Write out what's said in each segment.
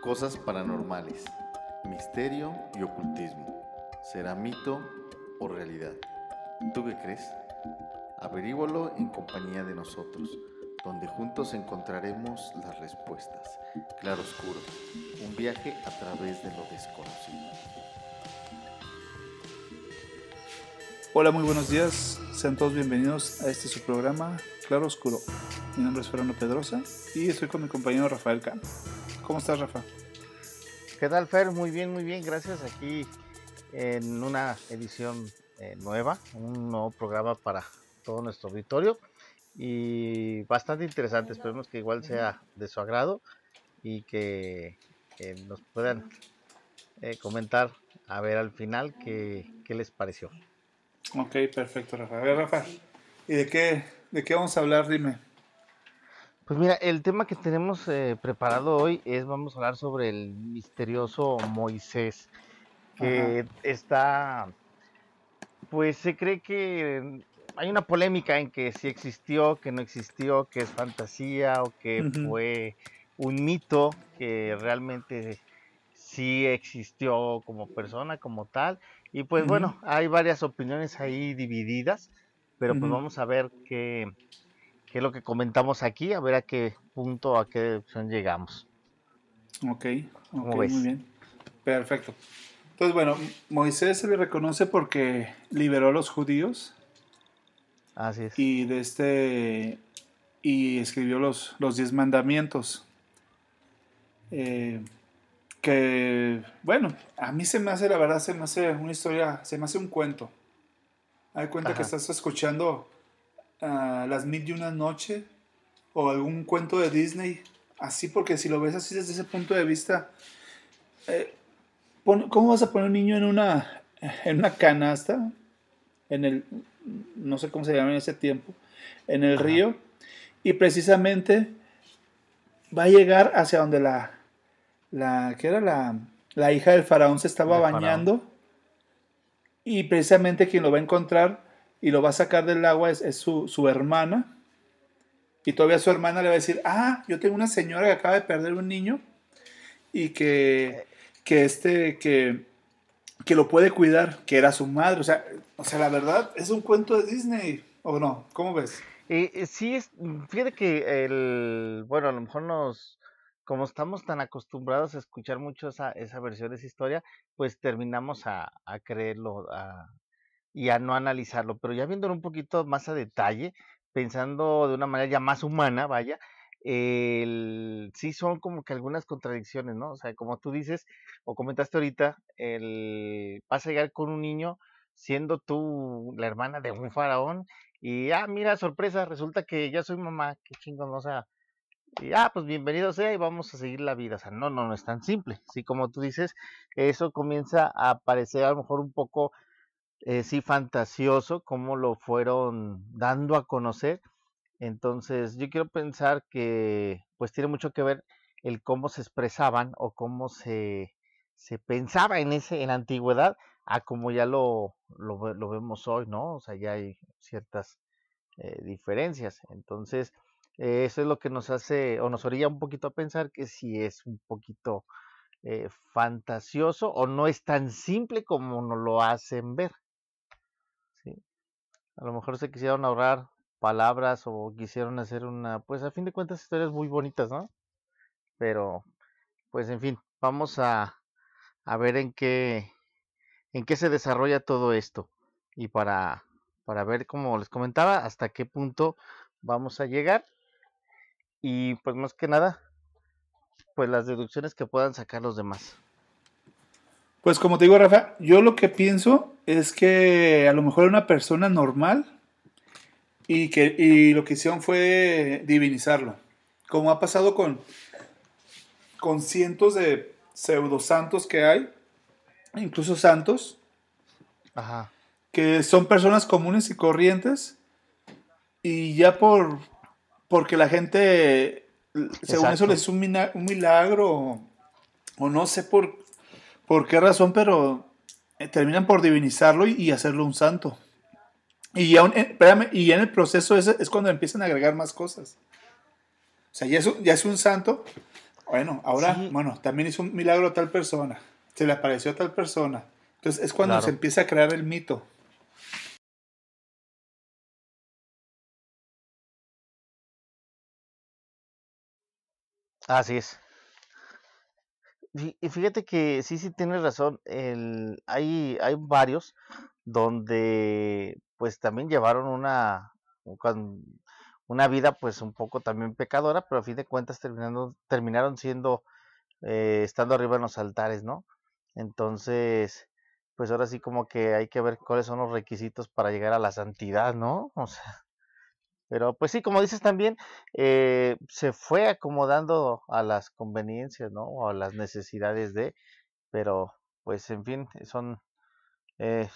Cosas paranormales, misterio y ocultismo. ¿Será mito o realidad? ¿Tú qué crees? Averígualo en compañía de nosotros, donde juntos encontraremos las respuestas. Claroscuro, un viaje a través de lo desconocido. Hola, muy buenos días. Sean todos bienvenidos a este su programa, Claro Oscuro. Mi nombre es Fernando Pedrosa y estoy con mi compañero Rafael Cano. ¿Cómo estás, Rafa? ¿Qué tal, Fer? Muy bien, gracias. Aquí en una edición nueva, un nuevo programa para todo nuestro auditorio y bastante interesante. Esperemos que igual sea de su agrado y que nos puedan comentar a ver al final qué les pareció. Ok, perfecto, Rafa. A ver, Rafa, ¿y de qué vamos a hablar? Dime. Pues mira, el tema que tenemos preparado hoy vamos a hablar sobre el misterioso Moisés, Ajá. que está. Pues se cree que hay una polémica en que si existió, que no existió, que es fantasía o que Ujú, fue un mito, que realmente sí existió como persona, como tal. Y pues ujú, bueno, hay varias opiniones ahí divididas, pero pues ujú. vamos a ver qué es lo que comentamos aquí, a ver a qué punto, a qué opción llegamos. Ok, ok, ¿Cómo muy ves? bien. Perfecto. Entonces, bueno, Moisés se le reconoce porque liberó a los judíos Así es. y y escribió los 10 mandamientos. Eh, que, bueno, a mí se me hace, la verdad, se me hace una historia, se me hace un cuento. Hay cuenta que Ajá. estás escuchando Las Mil y una Noche o algún cuento de Disney, así porque si lo ves así desde ese punto de vista, ¿cómo vas a poner un niño en una canasta, en el, no sé cómo se llama en ese tiempo, en el Ajá. río, y precisamente va a llegar hacia donde que era la hija del faraón se estaba De Faraón. bañando. Y precisamente quien lo va a encontrar y lo va a sacar del agua es su hermana. Y todavía su hermana le va a decir, yo tengo una señora que acaba de perder un niño y Eh, que lo puede cuidar, que era su madre. O sea, la verdad es un cuento de Disney. ¿O no? ¿Cómo ves? Sí, fíjate que bueno, a lo mejor como estamos tan acostumbrados a escuchar mucho esa versión de esa historia, pues terminamos a creerlo y a no analizarlo, pero ya viéndolo un poquito más a detalle, pensando de una manera ya más humana, vaya, sí son como que algunas contradicciones, ¿no? O sea, como tú dices o comentaste ahorita, vas a llegar con un niño siendo tú la hermana de un faraón y, mira, sorpresa, resulta que ya soy mamá, qué chingón, ¿no? O sea, y, pues bienvenido sea y vamos a seguir la vida. O sea, no es tan simple. Sí, como tú dices, eso comienza a parecer a lo mejor un poco, sí, fantasioso, como lo fueron dando a conocer. Entonces, yo quiero pensar que, pues, tiene mucho que ver el cómo se expresaban o cómo se pensaba en la antigüedad a como ya lo vemos hoy, ¿no? O sea, ya hay ciertas diferencias. Entonces, eso es lo que nos hace o nos orilla un poquito a pensar que si es un poquito fantasioso o no es tan simple como nos lo hacen ver, ¿sí? A lo mejor se quisieron ahorrar palabras o quisieron hacer pues a fin de cuentas historias muy bonitas, ¿no? Pero, pues en fin, vamos a ver en qué se desarrolla todo esto y para ver, como les comentaba, hasta qué punto vamos a llegar y pues más que nada, pues las deducciones que puedan sacar los demás. Pues como te digo, Rafa, yo lo que pienso es que a lo mejor era una persona normal y lo que hicieron fue divinizarlo. Como ha pasado con cientos de pseudosantos que hay, incluso santos, Ajá, que son personas comunes y corrientes, y ya porque la gente, según eso, les exacto. es un milagro, o no sé por qué razón, pero terminan por divinizarlo y hacerlo un santo. Espérame, y ya en el proceso ese es cuando empiezan a agregar más cosas. O sea, ya es un santo, Bueno, ahora, Sí, bueno, también hizo un milagro a tal persona, se le apareció a tal persona. Entonces es cuando se claro, empieza a crear el mito. así es. Y fíjate que sí, sí tienes razón. Hay varios donde pues también llevaron con- una vida pues un poco también pecadora, pero a fin de cuentas terminaron siendo, estando arriba en los altares, ¿no? Entonces, pues ahora sí como que hay que ver cuáles son los requisitos para llegar a la santidad, ¿no? O sea, pero pues sí, como dices también, se fue acomodando a las conveniencias, ¿no? O a las necesidades pero pues en fin, yo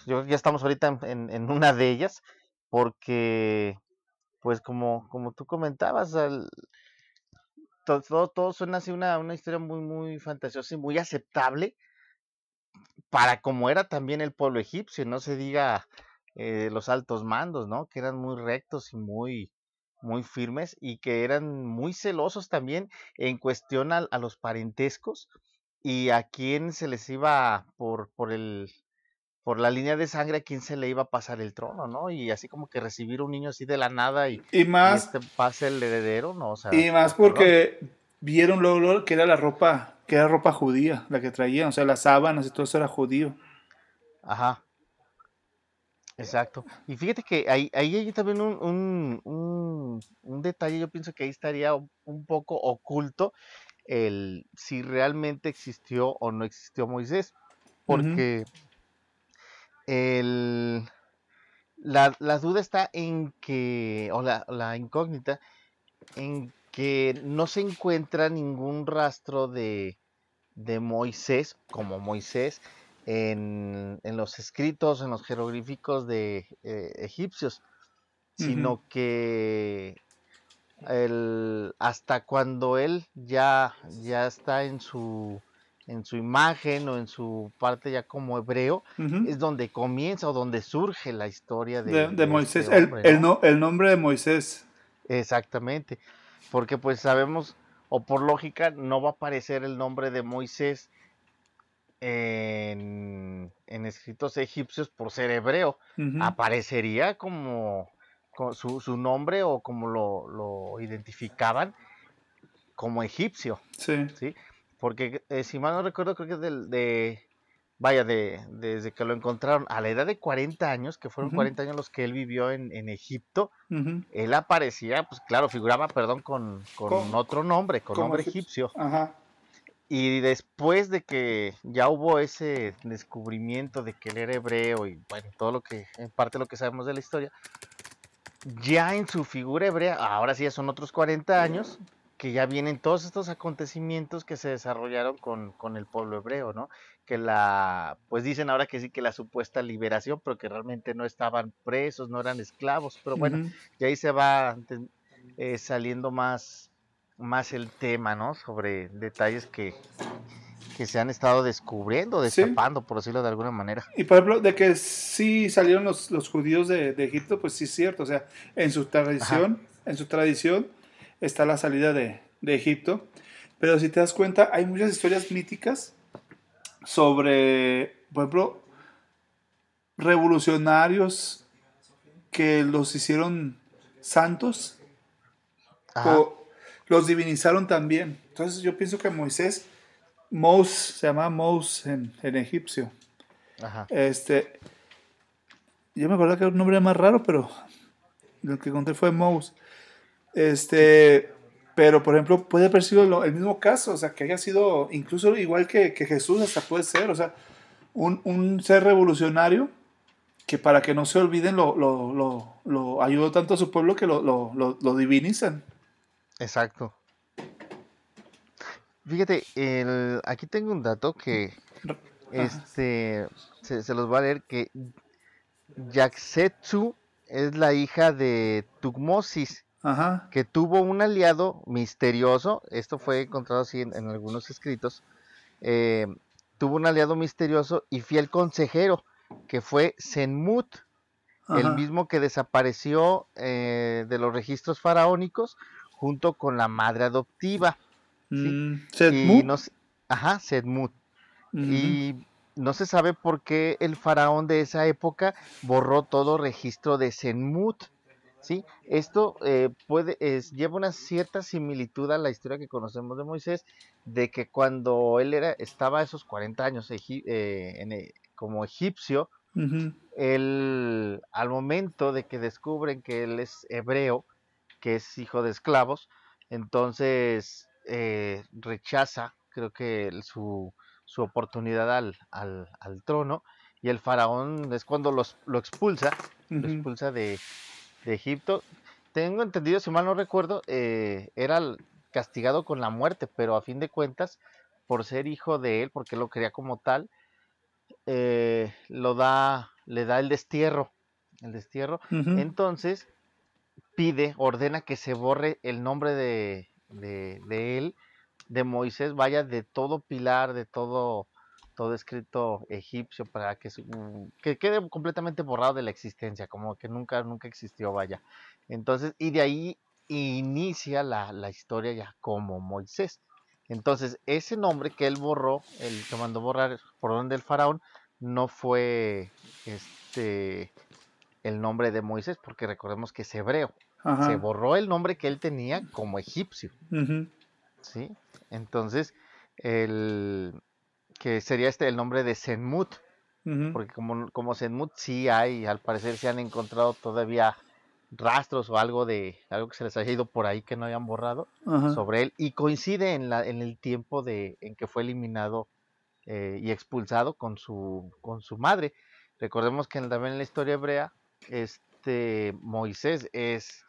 creo que ya estamos ahorita en una de ellas, porque pues como tú comentabas, todo suena así una historia muy, muy fantasiosa y muy aceptable para como era también el pueblo egipcio, no se diga los altos mandos, ¿no? Que eran muy rectos y muy firmes y que eran muy celosos también en cuestión a los parentescos y a quién se les iba por la línea de sangre a quién se le iba a pasar el trono, ¿no? Y así como que recibir un niño así de la nada Y y más, este pase el heredero, no, o sea, y más está cabrón. porque vieron luego que era la ropa, que era ropa judía la que traían, o sea, las sábanas y todo eso era judío. Ajá, exacto. Y fíjate que ahí hay también un detalle, yo pienso que ahí estaría un poco oculto el si realmente existió o no existió Moisés, Ujú, porque el, la duda está en que, o la incógnita, en que no se encuentra ningún rastro de Moisés, como Moisés, en los escritos, en los jeroglíficos de egipcios, ujú. sino que hasta cuando él ya está en su imagen o en su parte ya como hebreo, Ujú. es donde comienza o donde surge la historia De de este Moisés, el, hombre, el, ¿no? no, el nombre de Moisés. Exactamente, porque pues sabemos, o por lógica, no va a aparecer el nombre de Moisés en escritos egipcios por ser hebreo. Ujú. Aparecería como su nombre o como lo identificaban como egipcio, Sí. ¿sí? Porque si mal no recuerdo, creo que vaya, desde que lo encontraron a la edad de 40 años, que fueron Ujú, 40 años los que él vivió en Egipto, ujú. él aparecía, pues claro, figuraba, perdón, con Co- otro nombre, con Como nombre egipcio. egipcio. Ajá. Y después de que ya hubo ese descubrimiento de que él era hebreo y bueno, todo lo que, en parte lo que sabemos de la historia, ya en su figura hebrea, ahora sí ya son otros 40 años, que ya vienen todos estos acontecimientos que se desarrollaron con el pueblo hebreo, ¿no? Pues dicen ahora que sí que la supuesta liberación, pero que realmente no estaban presos, no eran esclavos, pero bueno, Ujú. y ahí se va saliendo más el tema, ¿no? Sobre detalles que se han estado descubriendo, Sí. destapando, por decirlo de alguna manera. Y por ejemplo, de que sí salieron los judíos de Egipto, pues sí es cierto. O sea, Ajá, en su tradición está la salida de Egipto. Pero si te das cuenta, hay muchas historias míticas sobre, por ejemplo, revolucionarios que los hicieron santos, ajá, o los divinizaron también. Entonces yo pienso que Moisés, Mous, se llama Mous en egipcio. ajá. Este, yo me acuerdo que era un nombre más raro, pero el que encontré fue Mous. Sí, Este, pero por ejemplo, puede haber sido el mismo caso, o sea, que haya sido incluso igual que Jesús, hasta puede ser, o sea, un ser revolucionario que para que no se olviden lo ayudó tanto a su pueblo que lo divinizan. exacto. Fíjate, aquí tengo un dato que Ajá. se los va a leer que Yaksetsu es la hija de Tutmosis, Ajá. que tuvo un aliado misterioso, esto fue encontrado así en algunos escritos, eh, tuvo un aliado misterioso y fiel consejero, que fue Senmut, el Ajá. mismo que desapareció de los registros faraónicos junto con la madre adoptiva. ¿sí? Y Sedmut. no sé, ajá, Sedmut. Ujú, Y no se sabe por qué el faraón de esa época borró todo registro de Senmut, ¿sí? Esto lleva una cierta similitud a la historia que conocemos de Moisés, de que cuando él estaba a esos 40 años como egipcio, ujú, él, al momento de que descubren que él es hebreo, que es hijo de esclavos, entonces rechaza, creo que su oportunidad al trono, y el faraón es cuando lo ujú. expulsa de Egipto. Tengo entendido, si mal no recuerdo, era castigado con la muerte, pero a fin de cuentas, por ser hijo de él, porque lo quería como tal, le da el destierro. Ujú, Entonces ordena que se borre el nombre de él, de Moisés, vaya, de todo pilar, de todo escrito egipcio, para que quede completamente borrado de la existencia, como que nunca existió, vaya. Entonces, y de ahí inicia la historia ya como Moisés. Entonces, ese nombre que él borró, el que mandó borrar por orden del faraón, no fue el nombre de Moisés, porque recordemos que es hebreo. Se ajá, borró el nombre que él tenía como egipcio, ujú, ¿sí? Entonces, el que sería el nombre de Senmut, ujú, porque como Senmut sí hay, al parecer se han encontrado todavía rastros o algo que se les haya ido por ahí que no hayan borrado ajá. sobre él, y coincide en el tiempo en que fue eliminado y expulsado con su madre. Recordemos que también en la historia hebrea, Moisés es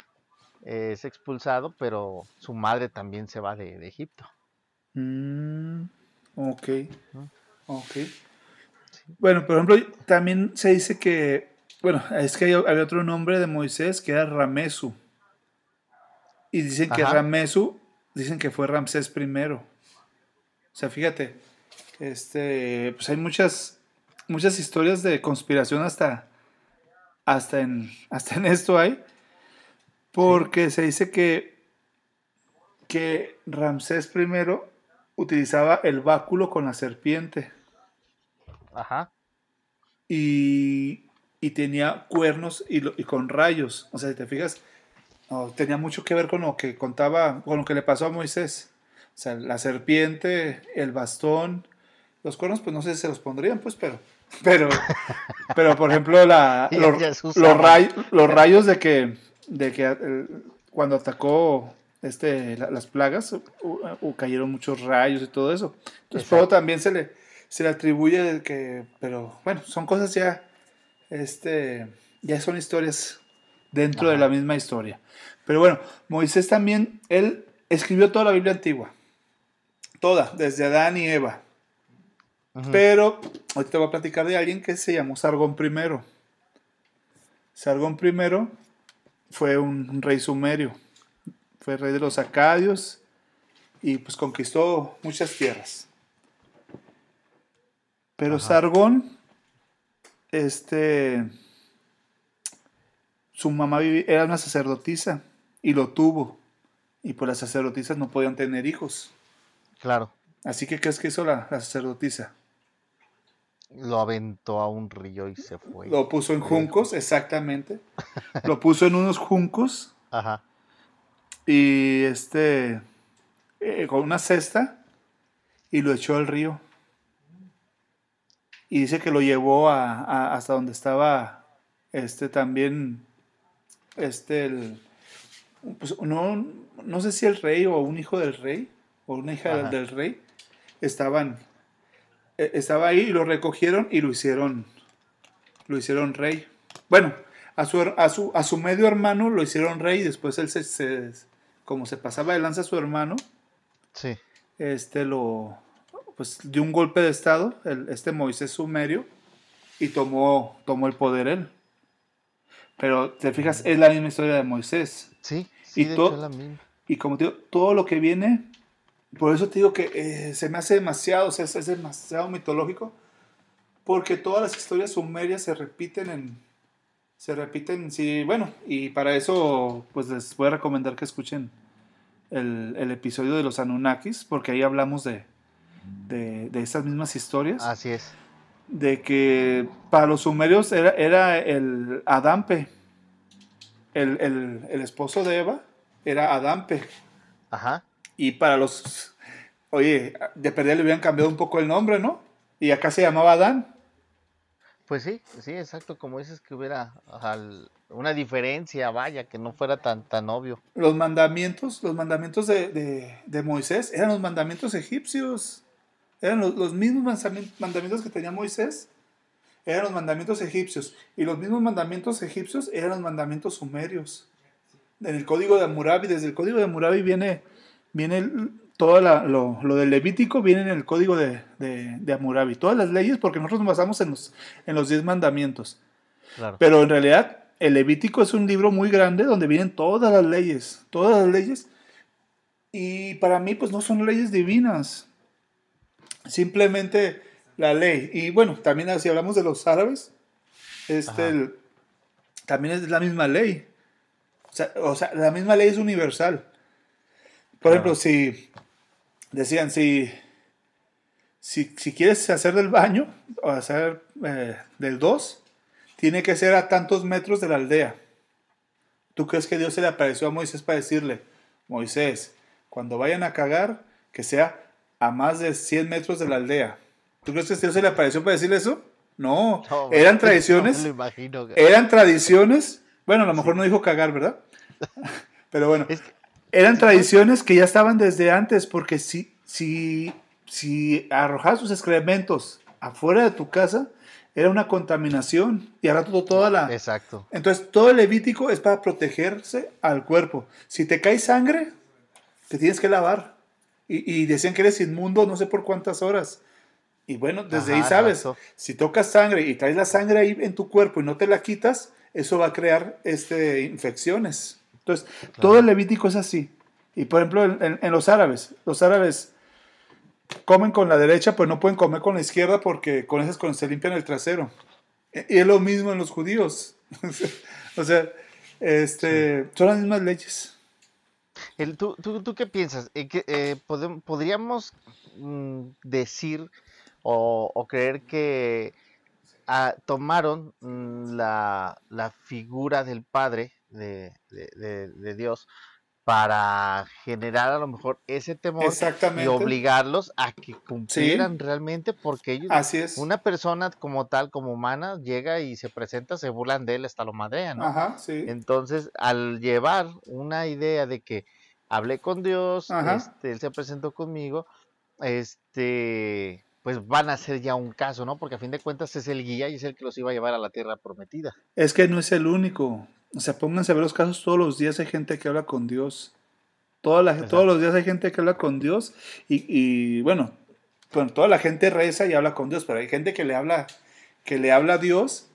expulsado, pero su madre también se va de Egipto. Mm, ok, ¿No? ok. Bueno, por ejemplo, también se dice que, bueno, es que había otro nombre de Moisés que era Ramesu. Y dicen que Ajá, Ramesu, dicen que fue Ramsés primero. O sea, fíjate, pues hay muchas historias de conspiración hasta en esto hay, sí, porque se dice que Ramsés primero utilizaba el báculo con la serpiente ajá, y, y tenía cuernos y con rayos. O sea, si te fijas, no, tenía mucho que ver con lo que contaba, con lo que le pasó a Moisés. O sea, la serpiente, el bastón, los cuernos, pues no sé si se los pondrían, pues, pero, pero por ejemplo, ya se usaban. los rayos de que cuando atacó las plagas, cayeron muchos rayos y todo eso. Entonces, pero Exacto. también se le atribuye que, pero bueno, son cosas ya son historias dentro de la Ajá. misma historia. Pero bueno, Moisés también, él escribió toda la Biblia antigua, toda, desde Adán y Eva. Ujú. Pero hoy te voy a platicar de alguien que se llamó Sargón I. Sargón I fue un rey sumerio, fue rey de los acadios y pues conquistó muchas tierras. Pero Ajá. Sargón, este, su mamá era una sacerdotisa y lo tuvo. Y pues las sacerdotisas no podían tener hijos. Claro. Así que, ¿qué es que hizo la sacerdotisa? Lo aventó a un río y se fue Lo puso en juncos, lejos. exactamente. Lo puso en unos juncos Ajá. y con una cesta y lo echó al río. Y dice que lo llevó hasta donde estaba también, este, el, pues no sé si el rey o un hijo del rey o una hija del, Ajá. del rey estaban, estaba ahí y lo recogieron y lo hicieron rey. Bueno, a su medio hermano lo hicieron rey y después él como se pasaba de lanza a su hermano, Sí. pues dio un golpe de estado, Moisés Sumerio, y tomó el poder él. Pero te fijas, Mm. es la misma historia de Moisés. Sí, Y, sí, de hecho es to, la misma. y como te digo, todo lo que viene, por eso te digo que se me hace demasiado, o sea, es demasiado mitológico, porque todas las historias sumerias se repiten, sí, bueno, y para eso, pues les voy a recomendar que escuchen el episodio de los Anunnakis, porque ahí hablamos de estas mismas historias, Así es. de que para los sumerios era el Adampe, el esposo de Eva, era Adampe, Ajá. y para los, oye, de perdida le hubieran cambiado un poco el nombre, ¿no? Y acá se llamaba Adán. Pues sí, exacto, como dices que hubiera una diferencia, vaya, que no fuera tan obvio. Los mandamientos de Moisés eran los mandamientos egipcios. Eran los mismos mandamientos que tenía Moisés. Eran los mandamientos egipcios. Y los mismos mandamientos egipcios eran los mandamientos sumerios. En el código de Hammurabi, desde el código de Hammurabi viene todo lo del Levítico, viene en el código de Hammurabi. Todas las leyes, porque nosotros nos basamos en los 10 mandamientos. Claro. Pero en realidad, el Levítico es un libro muy grande donde vienen todas las leyes. Todas las leyes. Y para mí, pues no son leyes divinas. Simplemente la ley. Y bueno, también si hablamos de los árabes, también es la misma ley. O sea, la misma ley es universal. Por ejemplo, si decían, si quieres hacer del baño, o hacer del 2, tiene que ser a tantos metros de la aldea. ¿Tú crees que Dios se le apareció a Moisés para decirle, Moisés, cuando vayan a cagar, que sea a más de 100 metros de la aldea? ¿Tú crees que Dios se le apareció para decirle eso? No, eran tradiciones. No me lo imagino. Eran tradiciones. Bueno, a lo mejor no dijo cagar, ¿verdad? Pero bueno, eran tradiciones que ya estaban desde antes, porque si arrojabas tus excrementos afuera de tu casa, era una contaminación. Y ahora toda la... Exacto. Entonces, todo el Levítico es para protegerse al cuerpo. Si te cae sangre, te tienes que lavar. Y decían que eres inmundo no sé por cuántas horas. Y bueno, desde ahí sabes, exacto. Si tocas sangre y traes la sangre ahí en tu cuerpo y no te la quitas, eso va a crear infecciones. Entonces, todo el Levítico es así. Y por ejemplo, en los árabes comen con la derecha, pues no pueden comer con la izquierda porque con esas se limpian el trasero. Y es lo mismo en los judíos. O sea, son las mismas leyes. ¿Tú qué piensas? ¿Podríamos decir o creer que tomaron la figura del Padre de Dios para generar a lo mejor ese temor y obligarlos a que cumplieran realmente, porque ellos, así es. Una persona como tal, como humana, llega y se presenta, se burlan de él, hasta lo madrean, ¿no? Ajá, sí. Entonces, al llevar una idea de que hablé con Dios, él se presentó conmigo, pues van a ser ya un caso, ¿no? Porque a fin de cuentas es el guía y es el que los iba a llevar a la tierra prometida. Es que no es el único. O sea, pónganse a ver los casos, todos los días hay gente que habla con Dios. Todos los días hay gente que habla con Dios. Y bueno, toda la gente reza y habla con Dios, pero hay gente que le habla a Dios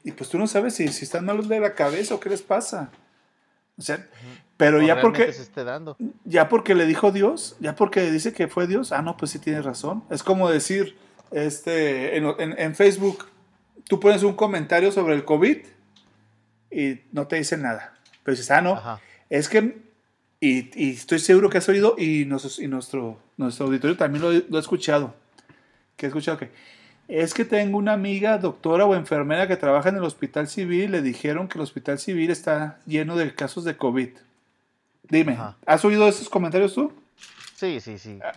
y pues tú no sabes si están malos de la cabeza o qué les pasa. O sea, pero ya porque se esté dando. Ya porque le dijo Dios, ya porque dice que fue Dios, no, pues sí tienes razón. Es como decir, en Facebook, tú pones un comentario sobre el COVID y no te dicen nada. Pero dices, no, es que, y estoy seguro que has oído, y nuestro auditorio también lo ha escuchado. Que he escuchado que es que tengo una amiga doctora o enfermera que trabaja en el hospital civil, le dijeron que el hospital civil está lleno de casos de COVID. Dime, ¿has oído esos comentarios tú? Sí.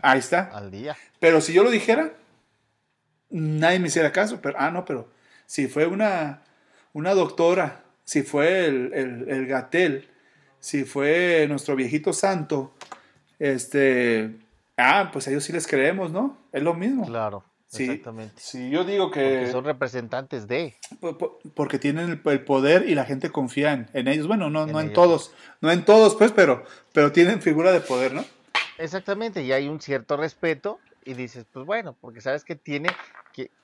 Ahí está. Al día. Pero si yo lo dijera, nadie me hiciera caso. Pero si fue una doctora, si fue el Gatell, si fue nuestro viejito santo, pues a ellos sí les creemos, ¿no? Es lo mismo. Claro, exactamente. Si yo digo que... Porque son representantes de... Porque tienen el poder y la gente confía en ellos. Bueno, no en todos. No en todos, pues, pero tienen figura de poder, ¿no? Exactamente, y hay un cierto respeto y dices, pues bueno, porque sabes que tiene,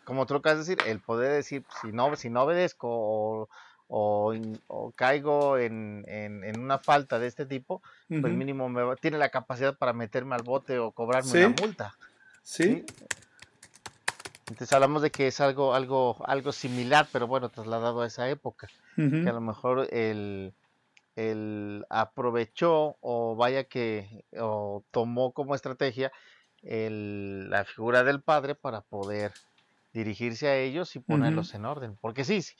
como tú lo acabas de decir, el poder de decir, si no obedezco o caigo en una falta de este tipo, pues mínimo tiene la capacidad para meterme al bote o cobrarme una multa. Sí. Entonces hablamos de que es algo similar, pero bueno, trasladado a esa época. Que a lo mejor él aprovechó o vaya que o tomó como estrategia la figura del padre para poder dirigirse a ellos y Ujú. ponerlos en orden. Porque sí, sí,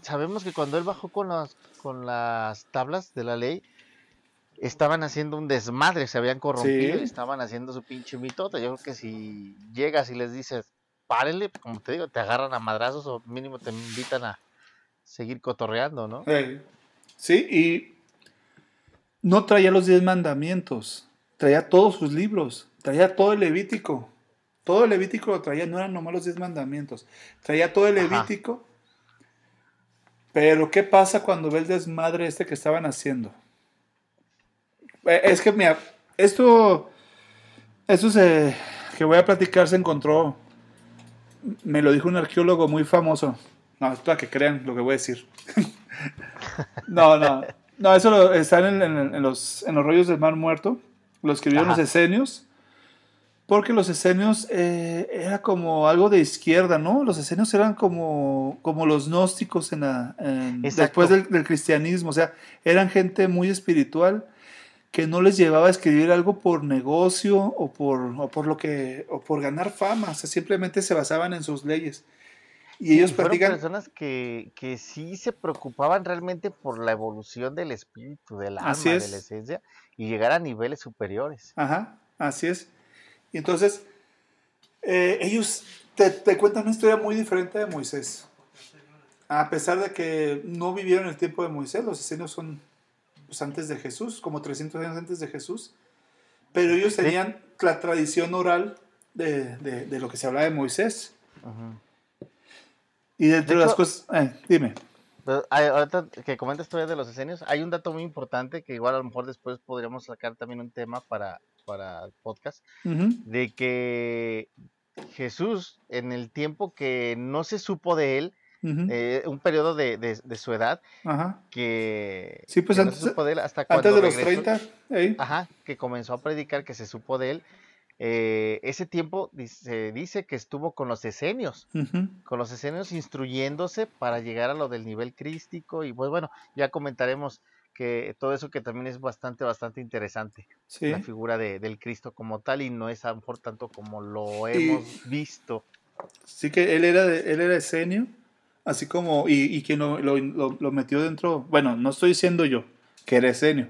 sabemos que cuando él bajó con las tablas de la ley, estaban haciendo un desmadre, se habían corrompido y Sí, estaban haciendo su pinche mitota. Yo creo que si llegas y les dices, párenle, como te digo, te agarran a madrazos o mínimo te invitan a seguir cotorreando, ¿no? sí, y no traía los 10 mandamientos, traía todos sus libros, traía todo el Levítico. Todo el Levítico lo traía, no eran nomás los 10 mandamientos. Traía todo el Ajá, Levítico, pero ¿qué pasa cuando ve el desmadre este que estaban haciendo? Es que, mira, esto que voy a platicar se encontró, me lo dijo un arqueólogo muy famoso. No, es para que crean lo que voy a decir. No, no, no, está en los rollos del Mar Muerto. Lo escribieron los ajá, esenios, porque los esenios era como algo de izquierda, ¿no? Los esenios eran como los gnósticos después exacto. del cristianismo, o sea, eran gente muy espiritual que no les llevaba a escribir algo por negocio o por ganar fama, o sea, simplemente se basaban en sus leyes. Y Sí, ellos y fueron platican, personas que sí se preocupaban realmente por la evolución del espíritu, del así alma, de la es, esencia y llegar a niveles superiores. ajá, así es. Y entonces, ellos te cuentan una historia muy diferente de Moisés. A pesar de que no vivieron el tiempo de Moisés, los esenios son pues, antes de Jesús, como 300 años antes de Jesús, pero ellos De, tenían la tradición oral de lo que se hablaba de Moisés. ujú. Y De dentro de las hecho, cosas, dime. pero ahorita que comentas todavía de los esenios, hay un dato muy importante que igual a lo mejor después podríamos sacar también un tema para el podcast, Ujú, de que Jesús, en el tiempo que no se supo de él, ujú, un periodo de su edad, ajá. que, Sí, pues que no se antes, supo de él hasta antes cuando de los regresó, 30, ¿eh? ajá, que comenzó a predicar, que se supo de él, ese tiempo dice que estuvo Ujú. con los esenios instruyéndose para llegar a lo del nivel crístico y pues bueno, ya comentaremos que todo eso que también es bastante, bastante interesante, la Sí. figura del Cristo como tal y no es a lo mejor tanto como lo Y hemos visto. sí que él era esenio, así como, y quien lo metió dentro, bueno, no estoy diciendo yo que era esenio.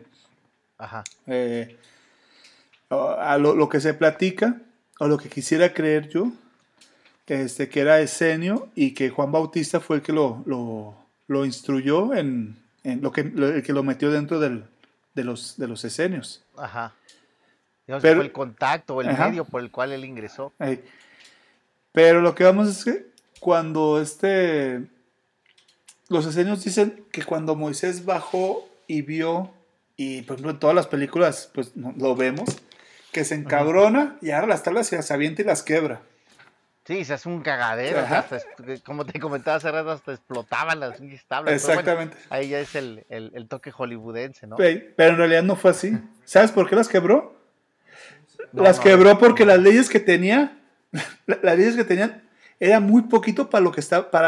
Ajá, Eh, a lo que se platica, o lo que quisiera creer yo, que era esenio y que Juan Bautista fue el que lo instruyó en el que lo metió dentro de los esenios. ajá. Digamos que Pero, fue el contacto o el ajá, medio por el cual él ingresó. ahí. Pero lo que vamos es que cuando los esenios dicen que cuando Moisés bajó y vio, y por ejemplo en todas las películas pues lo vemos, que se Ujú. encabrona y agarra las tablas y las avienta y las quebra. Sí, se hace un cagadero, o sea, Ajá, hasta, como te comentaba hace rato, hasta explotaban las pinches tablas, pero bueno, exactamente. ahí ya es el toque hollywoodense, ¿no? Pero en realidad no fue así. ¿Sabes por qué las quebró? No, Las no, a ver, quebró porque las coméntame. leyes que tenía, las leyes que tenían, era muy poquito para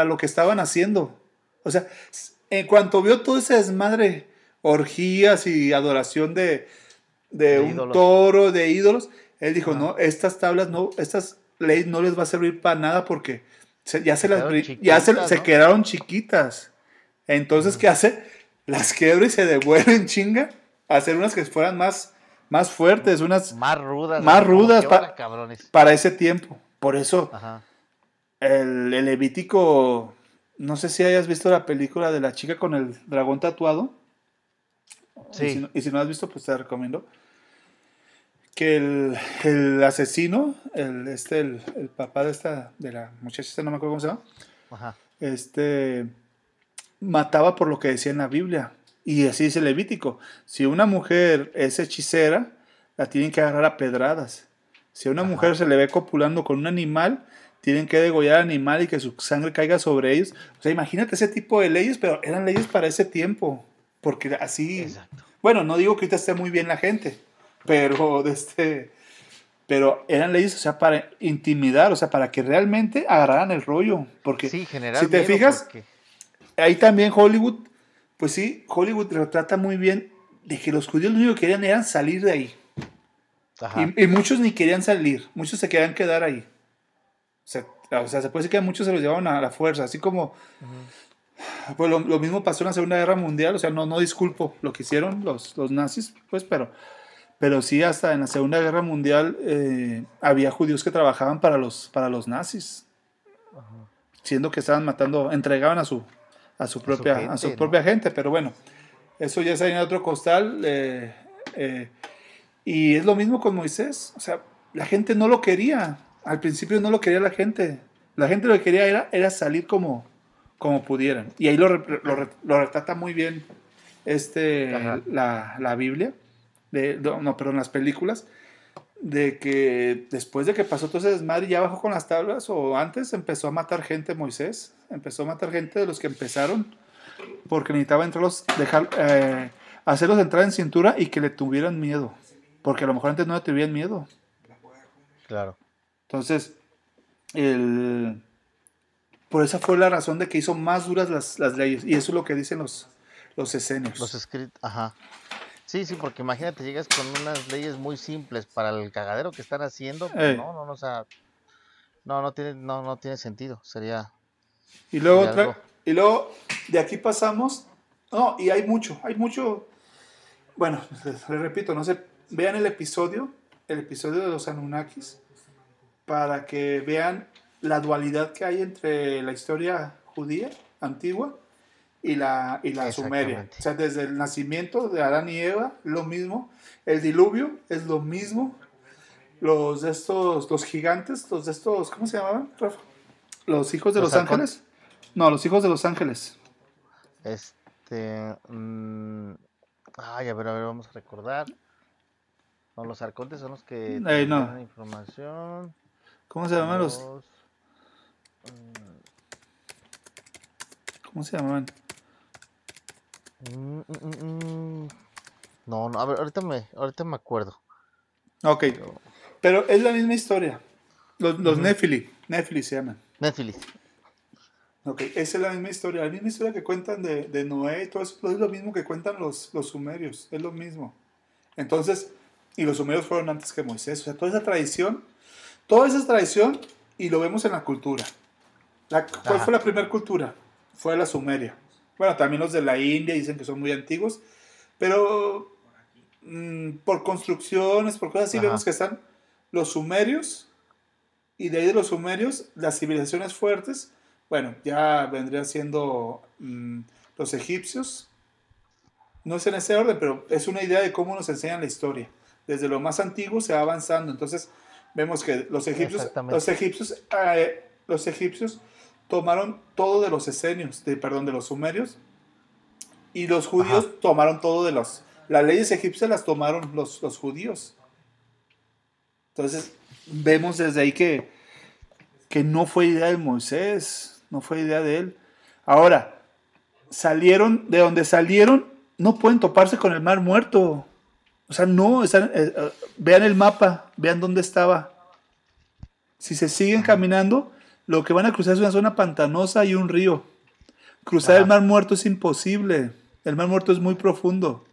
lo que estaban haciendo. O sea, en cuanto vio todo ese desmadre, orgías y adoración de De un ídolos. toro, de ídolos, él dijo, Ajá. no, estas tablas, no, estas leyes no les va a servir para nada porque ya se Se las quedaron ya chiquitas, se ¿no? quedaron chiquitas. Entonces, Ujú. ¿qué hace? Las quiebra y se devuelve en chinga a hacer unas que fueran más fuertes, unas Más rudas, más así como rudas que hora, cabrones. para ese tiempo. Por eso, Ajá. el Levítico, no sé si hayas visto la película de la chica con el dragón tatuado, y si Sí, no, y si no has visto, pues te recomiendo, que el asesino, el papá de la muchacha, no me acuerdo cómo se llama, ajá. este, mataba por lo que decía en la Biblia. Y así dice Levítico. Si una mujer es hechicera, la tienen que agarrar a pedradas. Si a una mujer Ajá. se le ve copulando con un animal, tienen que degollar al animal y que su sangre caiga sobre ellos. O sea, imagínate ese tipo de leyes, pero eran leyes para ese tiempo. Porque así, Exacto. bueno, no digo que ahorita esté muy bien la gente, pero eran leyes, o sea, para intimidar, o sea, para que realmente agarraran el rollo. Porque Sí, si generar te miedo fijas, porque... ahí también Hollywood Pues sí, Hollywood retrata muy bien de que los judíos lo único que querían era salir de ahí. Ajá. Y muchos ni querían salir, muchos se querían quedar ahí. O sea, se puede decir que a muchos se los llevaban a la fuerza, así como Ujú. pues lo mismo pasó en la Segunda Guerra Mundial, o sea, no disculpo lo que hicieron los nazis, pues, pero sí hasta en la Segunda Guerra Mundial había judíos que trabajaban para los nazis, Ajá. siendo que estaban matando, entregaban a su gente, ¿no? propia gente, pero bueno, eso ya es en otro costal, y es lo mismo con Moisés, o sea, la gente no lo quería, al principio no lo quería la gente lo que quería era salir como pudieran, y ahí lo retrata muy bien Ajá. la Biblia, no, perdón, las películas, de que después de que pasó todo ese desmadre, ya bajó con las tablas, o antes empezó a matar gente Moisés, empezó a matar gente de los que empezaron, porque necesitaba hacerlos entrar en cintura y que le tuvieran miedo, porque a lo mejor antes no le tuvieran miedo. Claro. Entonces, por esa fue la razón de que hizo más duras las leyes, y eso es lo que dicen los esenios. Los escritos, ajá. Sí, sí, porque imagínate, llegas con unas leyes muy simples para el cagadero que están haciendo, pues Eh, no, o sea, no tiene sentido, sería, y luego sería algo, y luego de aquí pasamos, no, y hay mucho, bueno, les repito, no sé, vean el episodio de los Anunnakis, para que vean la dualidad que hay entre la historia judía antigua y la sumeria. O exactamente. sea, desde el nacimiento de Adán y Eva, lo mismo. El diluvio es lo mismo. Los gigantes, los de estos, ¿cómo se llamaban, Rafa? Los hijos de Los los arcontes, ángeles. No, los hijos de los ángeles. este, ay, a ver, vamos a recordar. No, los arcontes son los que No, transmiten información, ¿cómo se llaman los? los, mm, ¿Cómo se llamaban? mm, mm, mm, mm. No, a ver, ahorita me acuerdo, Ok, pero, pero es la misma historia. Los ujú, Néfili se llaman. Netflix, Ok, esa es la misma historia que cuentan de Noé y todo eso, es lo mismo que cuentan los sumerios, es lo mismo. Entonces, y los sumerios fueron antes que Moisés, o sea, toda esa tradición, y lo vemos en la cultura. ¿Cuál fue ajá, la primera cultura? Fue la sumeria. Bueno, también los de la India dicen que son muy antiguos, pero por construcciones, por cosas así, vemos ajá, que están los sumerios, y de ahí de los sumerios, las civilizaciones fuertes, bueno, ya vendrían siendo los egipcios. No es en ese orden, pero es una idea de cómo nos enseñan la historia. Desde lo más antiguo se va avanzando. Entonces, vemos que los egipcios, los exactamente, egipcios, los egipcios tomaron todo de los esenios, perdón, de los sumerios, y los ajá, judíos tomaron todo las leyes egipcias las tomaron los judíos. Entonces, vemos desde ahí que no fue idea de Moisés, no fue idea de él. Ahora, salieron, de donde salieron, no pueden toparse con el mar muerto. O sea, no, vean el mapa, vean dónde estaba. Si se siguen ajá, caminando, lo que van a cruzar es una zona pantanosa y un río. Cruzar el ajá, mar muerto es imposible. El mar muerto es muy profundo.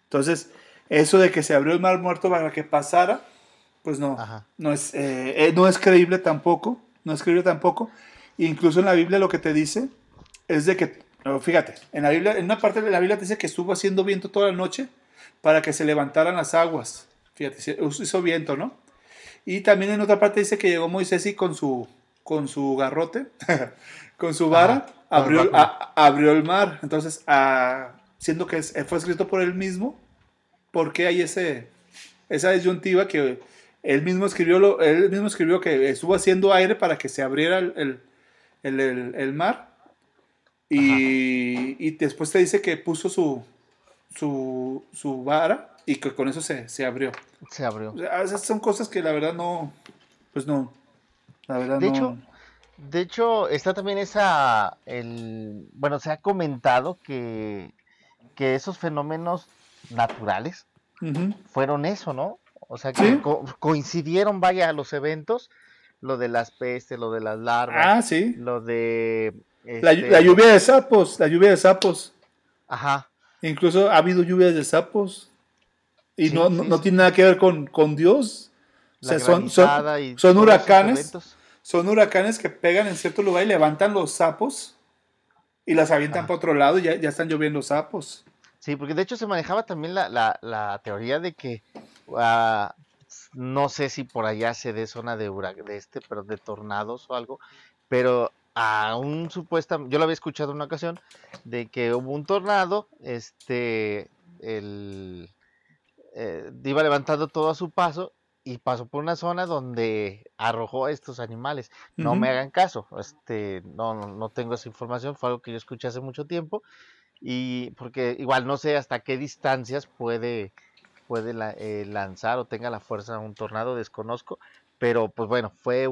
Entonces, eso de que se abrió el mar muerto para que pasara, pues no, ajá, no es creíble tampoco, no es creíble tampoco. Incluso en la Biblia lo que te dice es de que, no, fíjate, en la Biblia, en una parte de la Biblia te dice que estuvo haciendo viento toda la noche para que se levantaran las aguas. Fíjate, hizo viento, ¿no? Y también en otra parte dice que llegó Moisés y con su garrote, con su vara, ajá, con el báculo, abrió el mar. Entonces, siendo que fue escrito por él mismo, ¿por qué hay esa disyuntiva que él mismo escribió que estuvo haciendo aire para que se abriera el mar? ajá, Y después te dice que puso su vara y que con eso se abrió. se abrió. O sea, esas son cosas que la verdad no, pues no, la verdad De no. hecho, de hecho, está también bueno, se ha comentado que esos fenómenos naturales Ujú. fueron eso, ¿no? O sea, que ¿Sí? coincidieron, vaya, los eventos, lo de las pestes, lo de las larvas, Ah, sí. lo de La lluvia de sapos, la lluvia de sapos. Ajá. Incluso ha habido lluvias de sapos. Y Sí, no tiene nada que ver con Dios. O la sea, granizada y son todos esos huracanes. eventos. Son huracanes que pegan en cierto lugar y levantan los sapos y las avientan Ajá. para otro lado y ya están lloviendo sapos. Sí, porque de hecho se manejaba también la teoría de que, ah, no sé si por allá se dé zona pero de tornados o algo, pero yo lo había escuchado en una ocasión, de que hubo un tornado, el, iba levantando todo a su paso y pasó por una zona donde arrojó a estos animales. No me Ujú. hagan caso, no tengo esa información, fue algo que yo escuché hace mucho tiempo y porque igual no sé hasta qué distancias puede lanzar o tenga la fuerza un tornado, desconozco, pero pues bueno, fue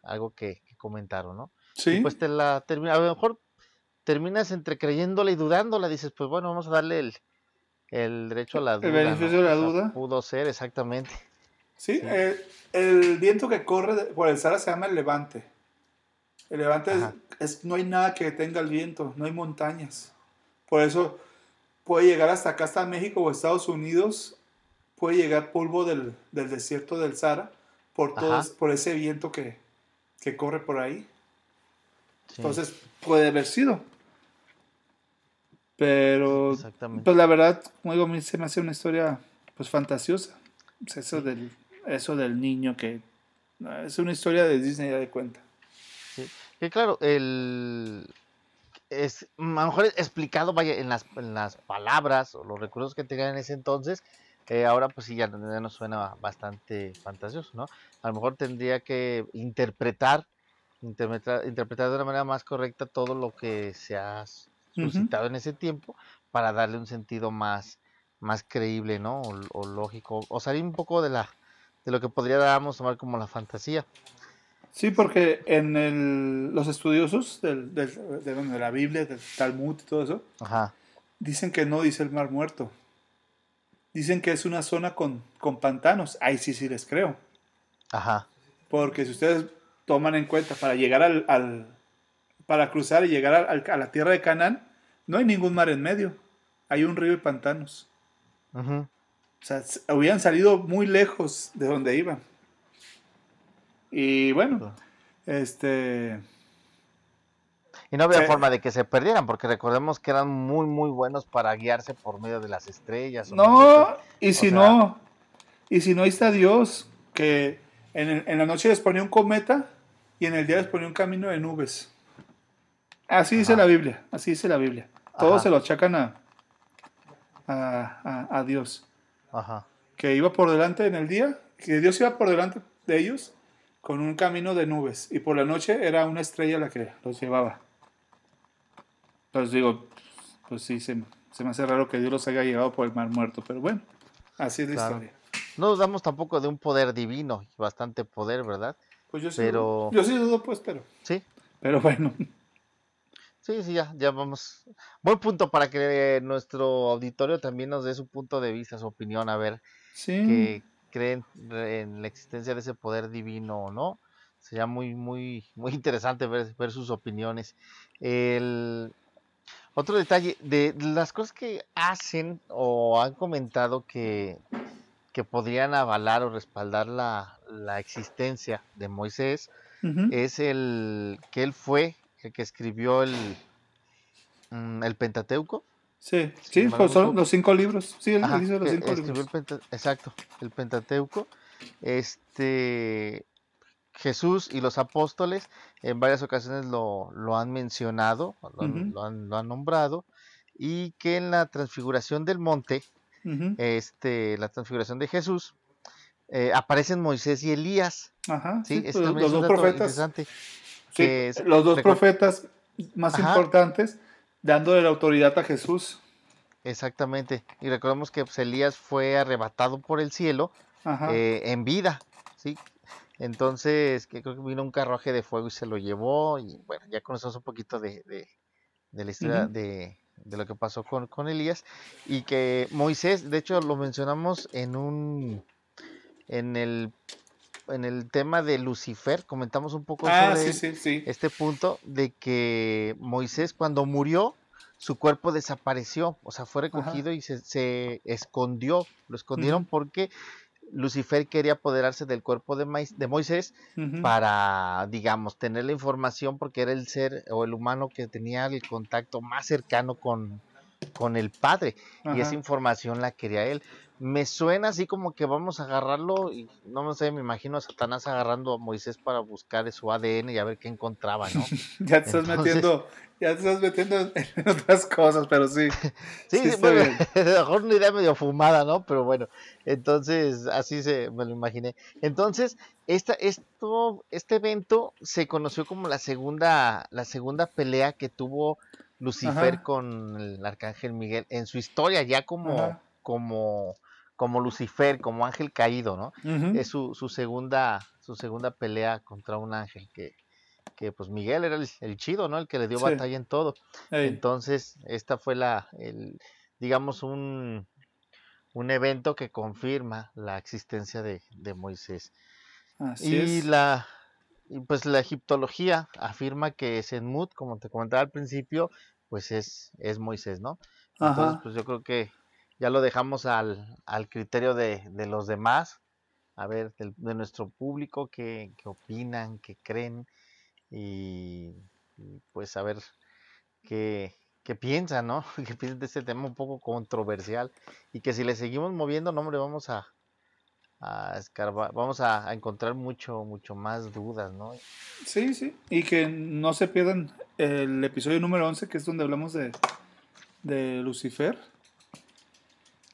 algo que comentaron, ¿no? Y Sí, pues a lo mejor terminas entre creyéndola y dudándola, dices, pues bueno, vamos a darle el derecho a la el duda, ¿no? beneficio de O la sea, duda. pudo ser exactamente, Sí, sí, el viento que corre por el Sahara se llama el levante. El levante ajá, no hay nada que detenga el viento, no hay montañas. Por eso puede llegar hasta acá, hasta México o Estados Unidos, puede llegar polvo del desierto del Sahara ajá, por ese viento que corre por ahí. sí, Entonces puede haber sido. Pero, pues exactamente, la verdad, como digo, a mí se me hace una historia pues fantasiosa. Pues, sí, eso del niño que es una historia de Disney, ya de cuenta. sí. Que claro, a lo mejor explicado, vaya, en las palabras o los recursos que tenían en ese entonces, ahora pues sí, ya nos suena bastante fantasioso, ¿no? A lo mejor tendría que interpretar de una manera más correcta todo lo que se ha Ujú. suscitado en ese tiempo para darle un sentido más creíble, ¿no? O lógico, o salir un poco de lo que podríamos tomar como la fantasía. Sí, Sí, porque en los estudiosos de la Biblia, del Talmud y todo eso, ajá, dicen que no dice el Mar Muerto. Dicen que es una zona con pantanos. Ahí sí les creo. ajá, Porque si ustedes toman en cuenta para llegar para cruzar y llegar a la tierra de Canaán, no hay ningún mar en medio. Hay un río y pantanos. ujú. O sea, hubieran salido muy lejos de donde iban. Y bueno, este... Y no había se- forma de que se perdieran, porque recordemos que eran muy, muy buenos para guiarse por medio de las estrellas o medio de esas. no, y O si sea, no, y si no, ahí está Dios, que en la noche les ponía un cometa y en el día les ponía un camino de nubes. Así dice la ajá, Biblia, así dice la Biblia. Todos se ajá, lo achacan a Dios. ajá. Que iba por delante en el día, que Dios iba por delante de ellos con un camino de nubes y por la noche era una estrella la que los llevaba. Entonces digo, pues sí, se me hace raro que Dios los haya llevado por el mar muerto, pero bueno, así es la Claro. historia. No dudamos tampoco de un poder divino, bastante poder, ¿verdad? Pues Pero yo sí dudo, pues, sí, pero bueno. sí, ya vamos. Buen punto para que nuestro auditorio también nos dé su punto de vista, su opinión, a ver Sí, qué creen en la existencia de ese poder divino o no. Sería muy, muy, muy interesante ver sus opiniones. El, Otro detalle, de las cosas que hacen o han comentado que podrían avalar o respaldar la existencia de Moisés, ujú, es que él fue el que escribió el Pentateuco, sí, si sí, mal no pues me son equivoco. los 5 libros. Sí, él Ajá, hizo los que 5 libros. escribió exacto, el Pentateuco. Este, Jesús y los apóstoles en varias ocasiones lo han mencionado, Ujú, lo han nombrado, y que en la transfiguración del monte, ujú, la transfiguración de Jesús, aparecen Moisés y Elías, ajá, ¿sí? sí, Ese pues, también los es un dos dato profetas. interesante, Sí, que es, los dos recuer- profetas más ajá, importantes dándole la autoridad a Jesús. exactamente, y recordemos que pues, Elías fue arrebatado por el cielo Ajá. en vida, ¿sí? Entonces, que creo que vino un carruaje de fuego y se lo llevó, y bueno, ya conocemos un poquito de la historia Ujú, de lo que pasó con Elías, y que Moisés, de hecho, lo mencionamos en el en el tema de Lucifer, comentamos un poco Ah, sobre sí, él, sí, sí. este punto de que Moisés cuando murió, su cuerpo desapareció, o sea, fue Ajá. recogido y se escondió, lo escondieron Ujú, porque Lucifer quería apoderarse del cuerpo de Moisés ujú. para, digamos, tener la información porque era el ser o el humano que tenía el contacto más cercano con el Padre y esa Ajá. información la quería él. Me suena así como que vamos a agarrarlo y no sé, me imagino a Satanás agarrando a Moisés para buscar su ADN y a ver qué encontraba, ¿no? Ya te estás Entonces, metiendo, ya te estás metiendo en otras cosas, pero sí, sí sí, sí, está bueno, bien. a lo mejor una idea medio fumada, ¿no? Pero bueno, entonces así me lo imaginé. Entonces, este evento se conoció como la segunda pelea que tuvo Lucifer Ajá, con el arcángel Miguel en su historia, ya ajá. como Lucifer, como ángel caído, ¿no? Ujú. Es su segunda pelea contra un ángel que pues Miguel era el chido, ¿no? El que le dio Sí, batalla en todo. ey, Entonces, esta fue digamos, un evento que confirma la existencia de Moisés. así Y es. pues la egiptología afirma que Senmut, como te comentaba al principio, pues es Moisés, ¿no? Entonces, Ajá. pues yo creo que ya lo dejamos al criterio de los demás, a ver, de nuestro público, qué opinan, qué creen, y pues a ver qué piensan, ¿no? ¿Qué piensan de este tema un poco controversial? Y que si le seguimos moviendo, no, hombre, vamos a escarbar, vamos a encontrar mucho más dudas, ¿no? Sí, sí. Y que no se pierdan el episodio número 11 que es donde hablamos de Lucifer.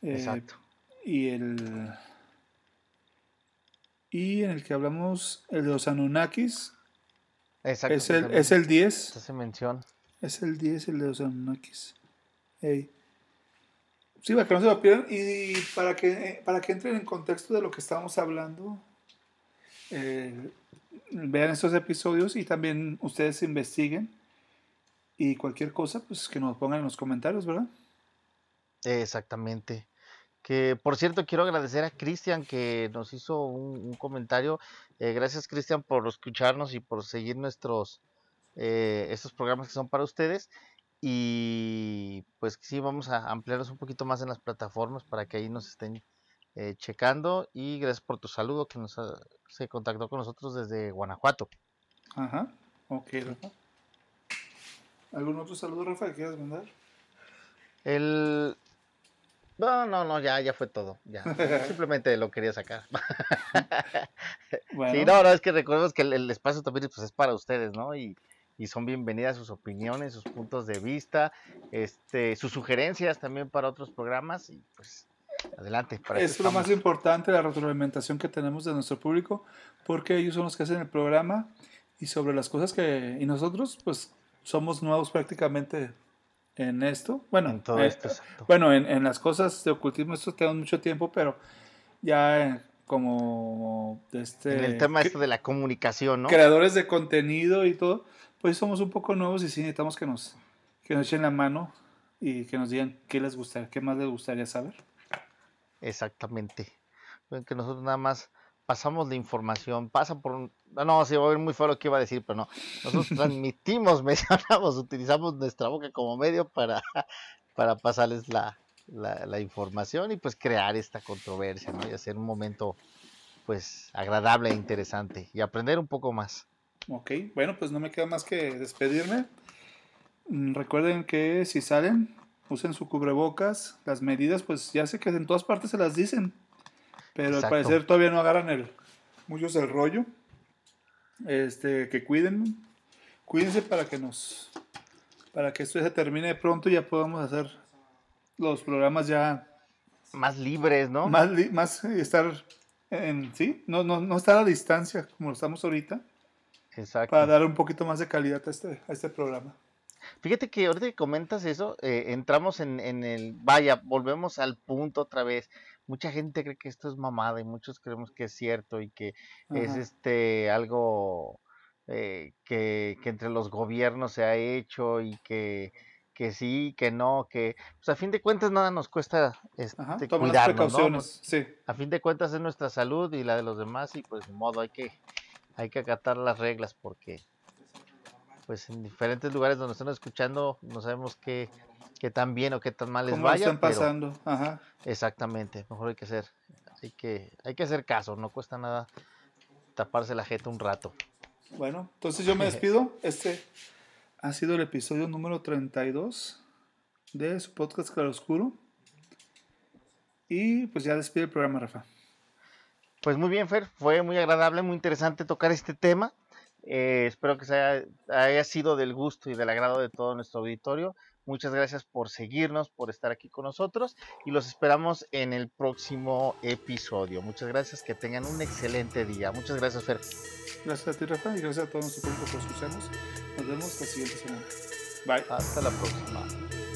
eh, Exacto, y el y en el que hablamos el de los Anunnakis. exacto, Es que el, es también el 10. se hace mención. Es el 10 el de los Anunnakis. Ey. Sí, para que no se lo pierdan y para que entren en contexto de lo que estábamos hablando, eh, vean estos episodios y también ustedes investiguen y cualquier cosa, pues que nos pongan en los comentarios, ¿verdad? Exactamente. Que por cierto, quiero agradecer a Cristian que nos hizo un comentario. Gracias, Cristian, por escucharnos y por seguir estos programas que son para ustedes. Y pues sí, vamos a ampliarnos un poquito más en las plataformas para que ahí nos estén checando. Y gracias por tu saludo se contactó con nosotros desde Guanajuato. Ajá. Ok, Rafa. ¿Algún otro saludo, Rafa, que quieras mandar? El... No, no, no, ya fue todo. Ya, simplemente lo quería sacar. Sí, Bueno, no, no, es que recordemos que el espacio también pues, es para ustedes, ¿no? Y son bienvenidas sus opiniones, sus puntos de vista, sus sugerencias también para otros programas y pues adelante, para eso es lo más estamos. importante, la retroalimentación que tenemos de nuestro público, porque ellos son los que hacen el programa y sobre las cosas y nosotros, pues, somos nuevos prácticamente en esto. Bueno, En todo esto, exacto. bueno, en las cosas de ocultismo, esto tenemos mucho tiempo, pero ya como En el tema esto de la comunicación, ¿no? creadores de contenido y todo, pues somos un poco nuevos y sí necesitamos que nos echen la mano y que nos digan qué les gustaría, qué más les gustaría saber. Exactamente. Ven que nosotros nada más pasamos la información, pasa por un... No, sí, va a ver muy feo lo que iba a decir, pero no. Nosotros transmitimos, mencionamos, utilizamos nuestra boca como medio para pasarles la información y pues crear esta controversia, ¿no? Y hacer un momento pues agradable e interesante y aprender un poco más. Ok, bueno, pues no me queda más que despedirme. Recuerden que si salen, usen su cubrebocas. Las medidas, pues ya sé que en todas partes se las dicen, pero al Exacto, parecer todavía no agarran muchos el rollo. Que cuídense para que esto se termine pronto y ya podamos hacer los programas ya más libres, ¿no? más estar sí, no estar a distancia como lo estamos ahorita, para Exacto. dar un poquito más de calidad a este programa. Fíjate que ahorita que comentas eso, entramos vaya, volvemos al punto otra vez. Mucha gente cree que esto es mamada y muchos creemos que es cierto y que es Ajá. algo que entre los gobiernos se ha hecho y que que sí, que no, que pues a fin de cuentas nada nos cuesta Ajá, toma las cuidarnos, ¿no? precauciones, sí. A fin de cuentas es nuestra salud y la de los demás y pues de modo hay que acatar las reglas porque pues en diferentes lugares donde están escuchando no sabemos qué tan bien o qué tan mal les ¿Cómo lo vaya, están pero pasando? Ajá. exactamente, mejor hay que hacer caso, no cuesta nada taparse la jeta un rato. Bueno, entonces yo me despido. Este ha sido el episodio número 32 de su podcast Claroscuro. Y pues ya despide el programa, Rafa. Pues muy bien, Fer, fue muy agradable, muy interesante tocar este tema. Espero que haya sido del gusto y del agrado de todo nuestro auditorio. Muchas gracias por seguirnos, por estar aquí con nosotros y los esperamos en el próximo episodio. Muchas gracias, que tengan un excelente día. Muchas gracias, Fer. Gracias a ti, Rafa, y gracias a todo nuestro público por escucharnos. Nos vemos la siguiente semana. Bye. Hasta la próxima.